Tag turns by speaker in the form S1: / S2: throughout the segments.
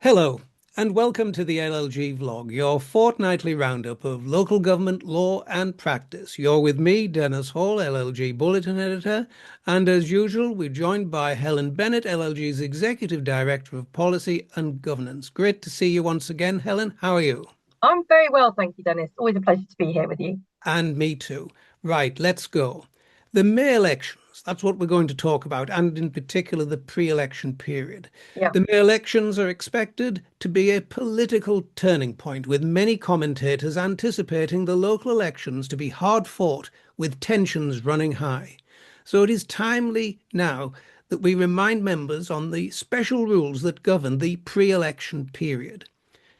S1: Hello, and welcome to the LLG vlog, your fortnightly roundup of local government law and practice. You're with me, Dennis Hall, LLG Bulletin Editor, and as usual, we're joined by Helen Bennett, LLG's Executive Director of Policy and Governance. Great to see you once again, Helen. How are you?
S2: I'm very well, thank you, Dennis. Always a pleasure to be here with you.
S1: And me too. Right, let's go. The May elections, that's what we're going to talk about, and in particular the pre-election period.
S2: Yeah.
S1: The May elections are expected to be a political turning point, with many commentators anticipating the local elections to be hard fought with tensions running high. So it is timely now that we remind members on the special rules that govern the pre-election period.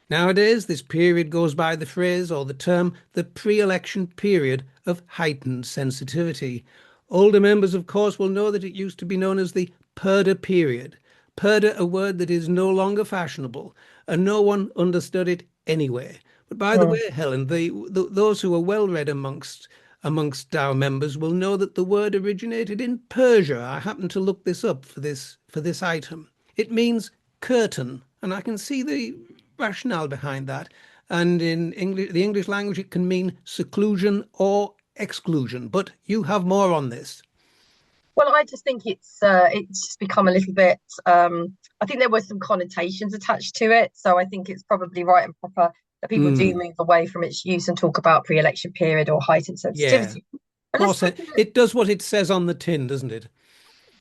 S1: Nowadays, this period goes by the phrase or the term the pre-election period of heightened sensitivity. Older members, of course, will know that it used to be known as the purdah period. Purdah, a word that is no longer fashionable, and no one understood it anyway. But by the
S2: Mm.
S1: way, Helen, those who are well read amongst our members will know that the word originated in Persia. I happened to look this up for this item. It means curtain, and I can see the rationale behind that. And in English, the English language, it can mean seclusion or exclusion. But you have more on this.
S2: Well, I just think it's just become a little bit. I think there were some connotations attached to it, so I think it's probably right and proper that people do
S1: Mm,
S2: move away from its use and talk about pre-election period or heightened
S1: yeah.
S2: sensitivity.
S1: Of
S2: But let's
S1: course,
S2: take a look.
S1: it does what it says on the tin, doesn't it?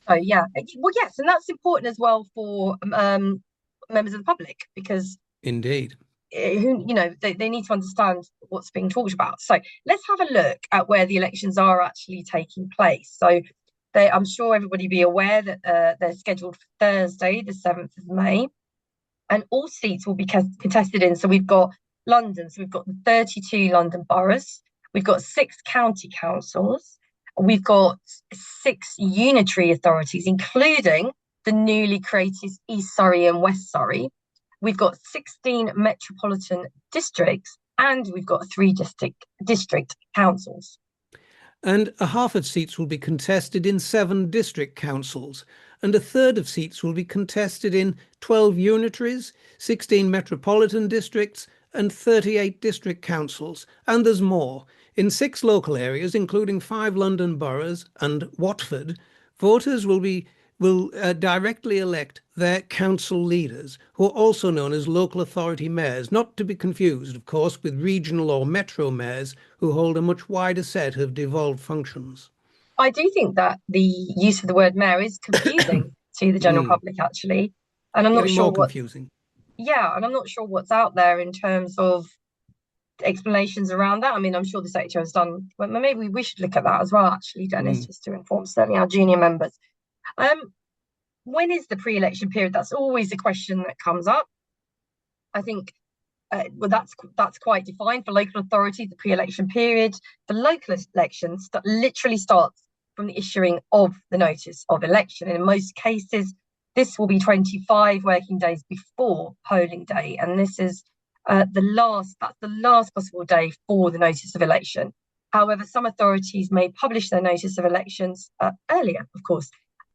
S2: Oh, yeah. Well, yes, and that's important as well for members of the public because
S1: Indeed.
S2: who they need to understand what's being talked about. So let's have a look at where the elections are actually taking place. So I'm sure everybody be aware that they're scheduled for Thursday, the 7th of May, and all seats will be contested in. So we've got London, so we've got the 32 London boroughs, we've got 6 county councils, we've got 6 unitary authorities, including the newly created East Surrey and West Surrey. We've got 16 metropolitan districts, and we've got 3 district councils.
S1: And a half of seats will be contested in 7 district councils, and a third of seats will be contested in 12 unitaries, 16 metropolitan districts, and 38 district councils. And there's more. In 6 local areas, including 5 London boroughs and Watford, voters will directly elect their council leaders, who are also known as local authority mayors, not to be confused, of course, with regional or metro mayors, who hold a much wider set of devolved functions.
S2: I do think that the use of the word mayor is confusing to the general
S1: Mm,
S2: public, actually. And I'm not
S1: getting
S2: sure
S1: more
S2: what,
S1: confusing.
S2: yeah, and I'm not sure what's out there in terms of explanations around that. I mean, I'm sure the secretary has done, well, maybe we should look at that as well, actually, Dennis,
S1: Mm.
S2: just to inform certainly our junior members. Um, when is the pre-election period? That's always a question that comes up. I think well, that's quite defined for local authorities. The pre-election period for local elections that literally starts from the issuing of the notice of election. And in most cases, this will be 25 working days before polling day, and this is the last possible day for the notice of election. However, some authorities may publish their notice of elections earlier, of course,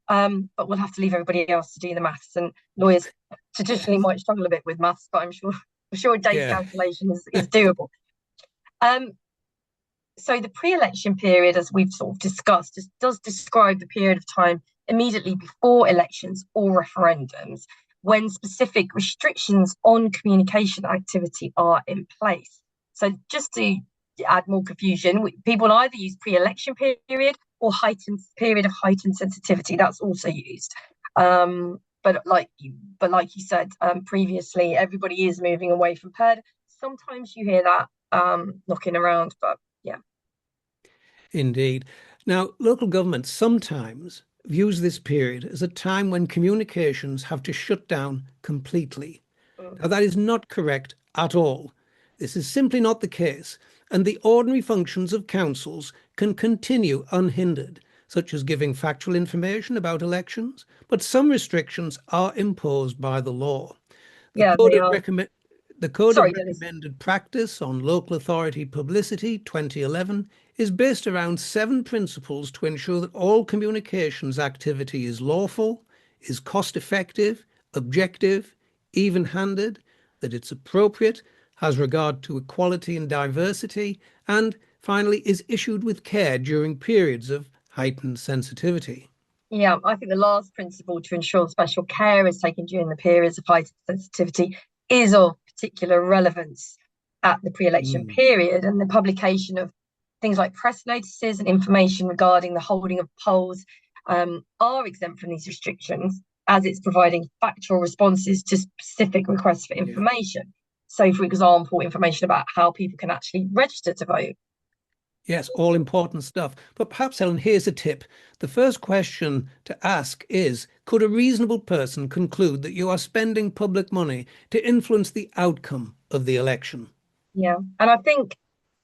S2: but we'll have to leave everybody else to do the maths. And lawyers traditionally might struggle a bit with maths, but I'm sure a day's
S1: Yeah.
S2: calculation is doable. Um, so the pre-election period, as we've sort of discussed, does describe the period of time immediately before elections or referendums when specific restrictions on communication activity are in place. So just to add more confusion, people either use pre-election period or heightened period of heightened sensitivity. That's also used. But like you said previously, everybody is moving away from PERD. Sometimes you hear that knocking around, but yeah.
S1: Indeed. Now, local governments sometimes views this period as a time when communications have to shut down completely.
S2: Mm.
S1: Now, that is not correct at all. This is simply not the case, and the ordinary functions of councils can continue unhindered, such as giving factual information about elections, but some restrictions are imposed by the law. The
S2: Yeah,
S1: Code
S2: they
S1: of
S2: are.
S1: Recommend the Code of
S2: Sorry, Dennis.
S1: Recommended Practice on Local Authority Publicity 2011 is based around 7 principles to ensure that all communications activity is lawful, is cost effective, objective, even-handed, that it's appropriate, has regard to equality and diversity, and finally is issued with care during periods of heightened sensitivity.
S2: Yeah, I think the last principle to ensure special care is taken during the periods of heightened sensitivity is of particular relevance at the pre-election
S1: Mm,
S2: period, and the publication of things like press notices and information regarding the holding of polls are exempt from these restrictions, as it's providing factual responses to specific requests for
S1: yeah.
S2: information. So, for example, information about how people can actually register to vote.
S1: Yes, all important stuff. But perhaps, Helen, here's a tip. The first question to ask is, could a reasonable person conclude that you are spending public money to influence the outcome of the election?
S2: Yeah. And I think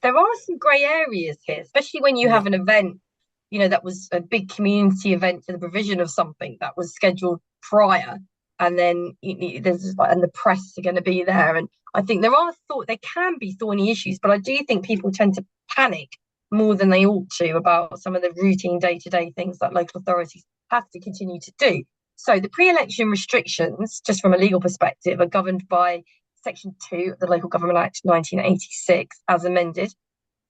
S2: there are some grey areas here, especially when you
S1: Yeah.
S2: have an event, that was a big community event for the provision of something that was scheduled prior. And then and the press are going to be there. And I think there can be thorny issues, but I do think people tend to panic more than they ought to about some of the routine day-to-day things that local authorities have to continue to do. So the pre-election restrictions, just from a legal perspective, are governed by Section 2 of the Local Government Act 1986, as amended.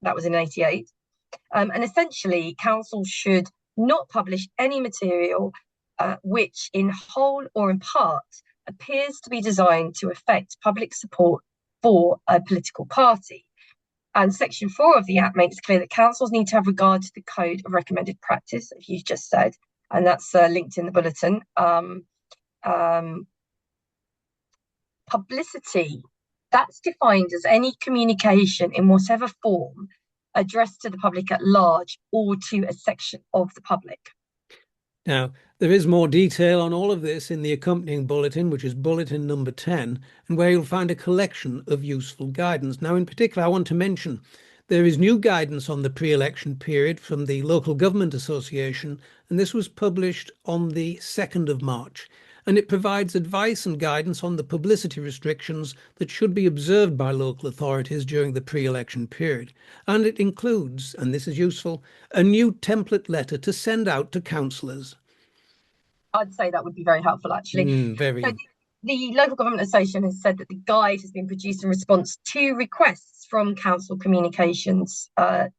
S2: That was in 88. And essentially, councils should not publish any material which, in whole or in part, appears to be designed to affect public support for a political party. And Section 4 of the Act makes clear that councils need to have regard to the Code of Recommended Practice, as you just said, and that's linked in the bulletin. Publicity, that's defined as any communication in whatever form addressed to the public at large or to a section of the public.
S1: Now, there is more detail on all of this in the accompanying bulletin, which is bulletin number 10, and where you'll find a collection of useful guidance. Now, in particular, I want to mention there is new guidance on the pre-election period from the Local Government Association, and this was published on the 2nd of March. And it provides advice and guidance on the publicity restrictions that should be observed by local authorities during the pre-election period. And it includes, and this is useful, a new template letter to send out to councillors.
S2: I'd say that would be very helpful, actually. So
S1: Very.
S2: the Local Government Association has said that the guide has been produced in response to requests from council communications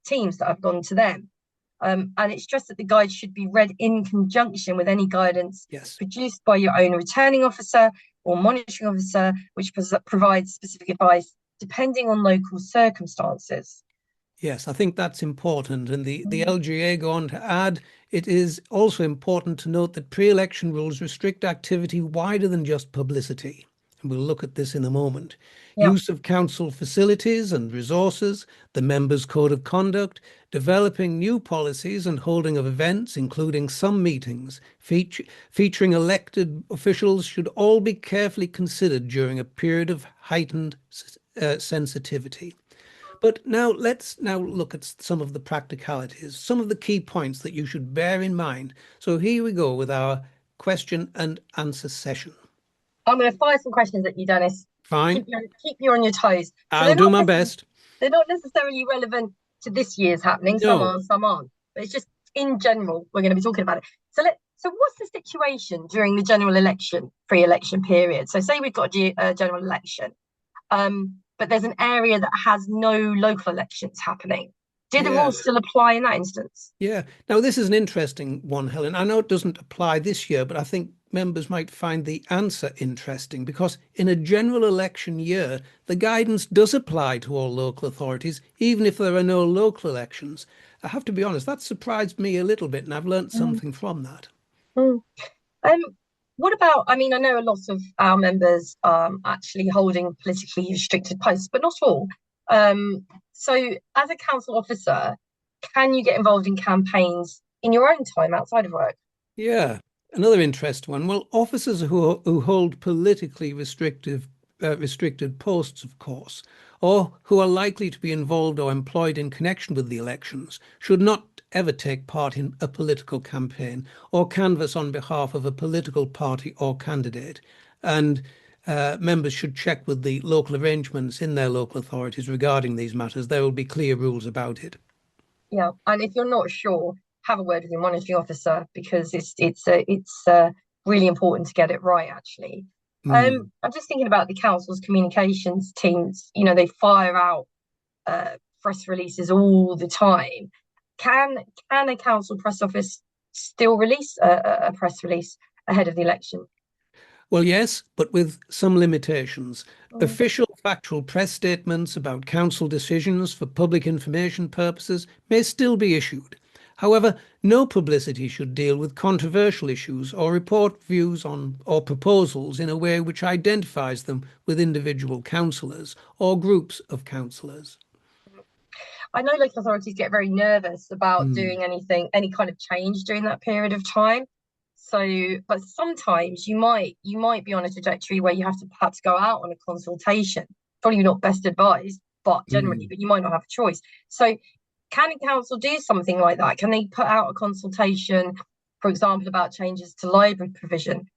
S2: teams that have gone to them. And it's stressed that the guide should be read in conjunction with any guidance
S1: Yes.
S2: produced by your own returning officer or monitoring officer, which provides specific advice depending on local circumstances.
S1: Yes, I think that's important. And the LGA go on to add, it is also important to note that pre-election rules restrict activity wider than just publicity. And we'll look at this in a moment.
S2: Yeah.
S1: Use of council facilities and resources, the members' code of conduct, developing new policies and holding of events, including some meetings, featuring elected officials should all be carefully considered during a period of heightened sensitivity. But now let's look at some of the practicalities, some of the key points that you should bear in mind. So here we go with our question and answer session.
S2: I'm going to fire some questions at you, Dennis.
S1: Fine.
S2: Keep you on your toes. So
S1: I'll do my best.
S2: they're not necessarily relevant to this year's happening. Some
S1: No.
S2: are, some aren't. But it's just in general, we're going to be talking about it. So what's the situation during the general election, pre-election period? So say we've got a general election, but there's an area that has no local elections happening. Do the
S1: Yeah.
S2: rules still apply in that instance?
S1: Yeah. Now, this is an interesting one, Helen. I know it doesn't apply this year, but I think members might find the answer interesting because in a general election year, the guidance does apply to all local authorities, even if there are no local elections. I have to be honest, that surprised me a little bit, and I've learnt something from that.
S2: Mm. Um, what about, I mean, I know a lot of our members actually holding politically restricted posts, but not all. So as a council officer, can you get involved in campaigns in your own time outside of work?
S1: Yeah, another interesting one. Well, officers who hold politically restricted posts, of course, or who are likely to be involved or employed in connection with the elections, should not ever take part in a political campaign or canvass on behalf of a political party or candidate. And members should check with the local arrangements in their local authorities regarding these matters. There will be clear rules about it.
S2: Yeah, and if you're not sure, have a word with your monitoring officer because it's really important to get it right, actually.
S1: Mm.
S2: I'm just thinking about the council's communications teams. They fire out uh, press releases all the time. Can a council press office still release a press release ahead of the election?
S1: Well, yes, but with some limitations.
S2: Mm.
S1: Official factual press statements about council decisions for public information purposes may still be issued. However, no publicity should deal with controversial issues or report views on or proposals in a way which identifies them with individual councillors or groups of councillors.
S2: I know local authorities get very nervous about
S1: Mm.
S2: doing any kind of change during that period of time. So, but sometimes you might be on a trajectory where you have to perhaps go out on a consultation. Probably not best advised, but generally,
S1: Mm.
S2: but you might not have a choice. So, can a council do something like that? Can they put out a consultation, for example, about changes to library provision?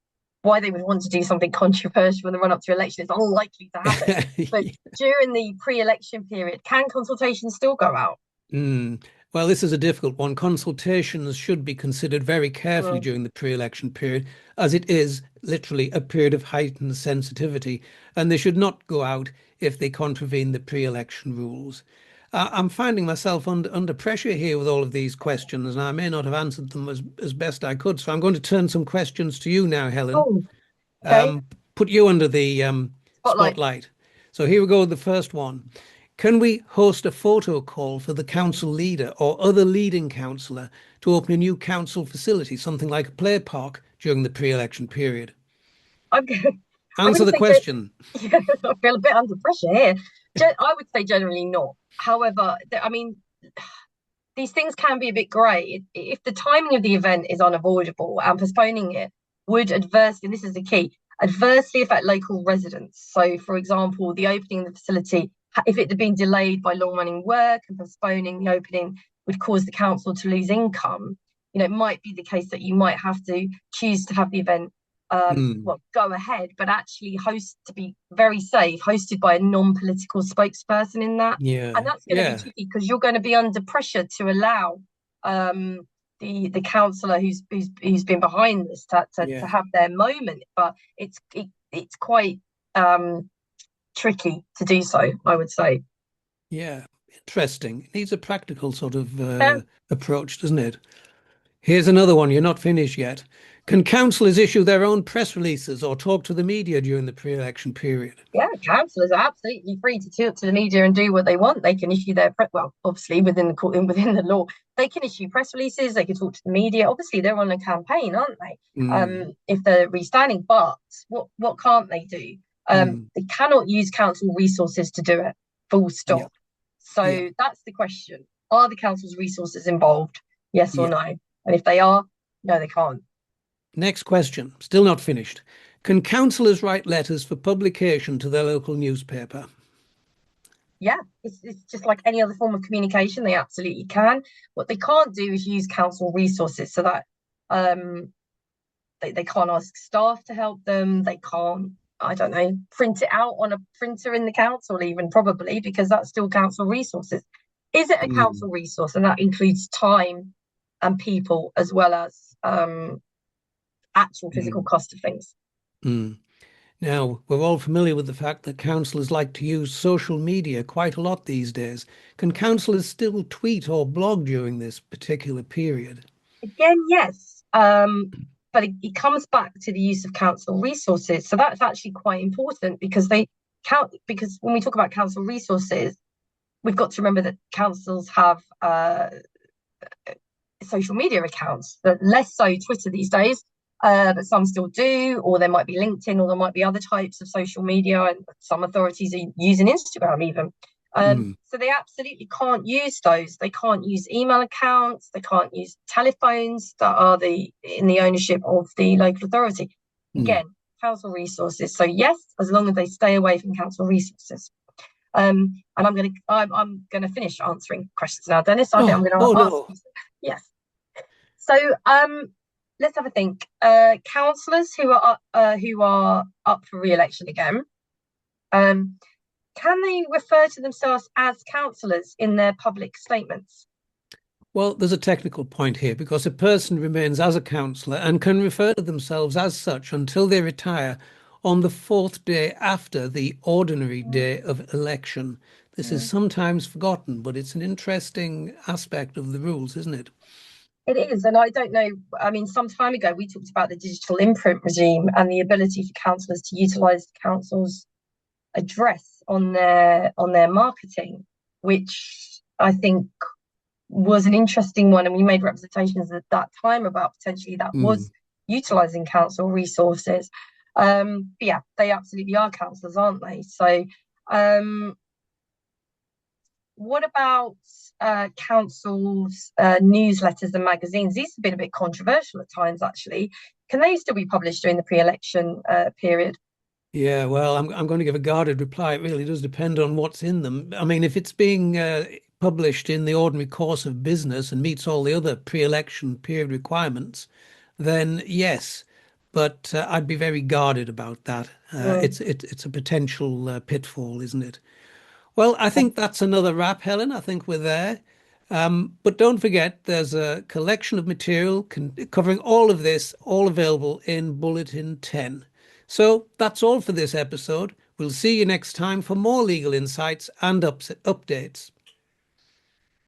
S2: Why they would want to do something controversial in the run up to election is unlikely to happen. But during the pre-election period, can consultations still go out?
S1: Mm. Well, this is a difficult one. Consultations should be considered very carefully
S2: Mm.
S1: during the pre-election period, as it is literally a period of heightened sensitivity, and they should not go out if they contravene the pre-election rules. I'm finding myself under pressure here with all of these questions, and I may not have answered them as best I could. So I'm going to turn some questions to you now, Helen.
S2: Oh, okay.
S1: Um, put you under the
S2: Spotlight.
S1: spotlight. So here we go with the first one. Can we host a photo call for the council leader or other leading councillor to open a new council facility, something like a play park, during the pre-election period?
S2: I'm going. I'm
S1: Answer
S2: going to
S1: the
S2: say,
S1: question.
S2: yeah, I feel a bit under pressure here. I would say generally not. However, I mean, these things can be a bit grey. If the timing of the event is unavoidable and postponing it would adversely, and this is the key, adversely affect local residents. So, for example, the opening of the facility, if it had been delayed by long running work and postponing the opening would cause the council to lose income, it might be the case that you might have to choose to have the event
S1: Mm,
S2: go ahead, but actually host to be very safe, hosted by a non-political spokesperson in that. And
S1: yeah,
S2: that's going to be
S1: yeah,
S2: tricky because you're going to be under pressure to allow um, the councillor who's been behind this to
S1: yeah,
S2: have their moment. But it's quite tricky to do so, I would say.
S1: yeah. Interesting. It needs a practical sort of
S2: Yeah,
S1: approach, doesn't it? Here's another one. You're not finished yet. Can councillors issue their own press releases or talk to the media during the pre-election period?
S2: yeah, councillors are absolutely free to talk to the media and do what they want. They can issue their well, obviously within the court, within the law, they can issue press releases. They can talk to the media. Obviously, they're on a campaign, aren't they?
S1: Mm,
S2: If they're restanding, but what can't they do?
S1: mm,
S2: They cannot use council resources to do it. Full
S1: yeah,
S2: stop.
S1: yeah,
S2: So that's the question: are the council's resources involved? Yes or
S1: yeah.
S2: no? And if they are, no, they can't.
S1: Next question, still not finished. Can councillors write letters for publication to their local newspaper?
S2: Yeah, it's just like any other form of communication. They absolutely can. What they can't do is use council resources, so that um, they can't ask staff to help them. They can't, I don't know, print it out on a printer in the council, even probably, because that's still council resources. Is it a
S1: Mm,
S2: council resource? And that includes time and people as well as actual physical
S1: mm,
S2: cost of things.
S1: mm. Now, we're all familiar with the fact that councillors like to use social media quite a lot these days. Can councillors still tweet or blog during this particular period?
S2: Again, yes. But it comes back to the use of council resources. So that's actually quite important because they count because when we talk about council resources, we've got to remember that councils have social media accounts, but less so Twitter these days. But some still do, or there might be LinkedIn, or there might be other types of social media, and some authorities are using Instagram even.
S1: Mm,
S2: So they absolutely can't use those. They can't use email accounts. They can't use telephones that are in the ownership of the local authority.
S1: mm.
S2: Again, council resources. So yes, as long as they stay away from council resources. And I'm gonna finish answering questions now, Dennis. I think I'm
S1: Oh,
S2: gonna
S1: oh
S2: ask.
S1: no.
S2: Yes. So let's have a think. Councillors who are up for re-election again, um, can they refer to themselves as councillors in their public statements?
S1: Well, there's a technical point here because a person remains as a councillor and can refer to themselves as such until they retire on the fourth day after the ordinary day of election. This is
S2: Mm.
S1: sometimes forgotten, but it's an interesting aspect of the rules, isn't it?
S2: It is, and I don't know. I mean, some time ago we talked about the digital imprint regime and the ability for councillors to utilise the council's address on their marketing, which I think was an interesting one. And we made representations at that time about potentially that
S1: Mm.
S2: was utilising council resources. But yeah, they absolutely are councillors, aren't they? So, um, what about councils' newsletters and magazines? These have been a bit controversial at times, actually. Can they still be published during the pre-election period?
S1: Yeah, well, I'm going to give a guarded reply. It really does depend on what's in them. I mean, if it's being published in the ordinary course of business and meets all the other pre-election period requirements, then yes. But I'd be very guarded about that.
S2: Mm.
S1: It's a potential pitfall, isn't it? Well, I think that's another wrap, Helen. I think we're there. But don't forget, there's a collection of material covering all of this, all available in Bulletin 10. So that's all for this episode. We'll see you next time for more legal insights and updates.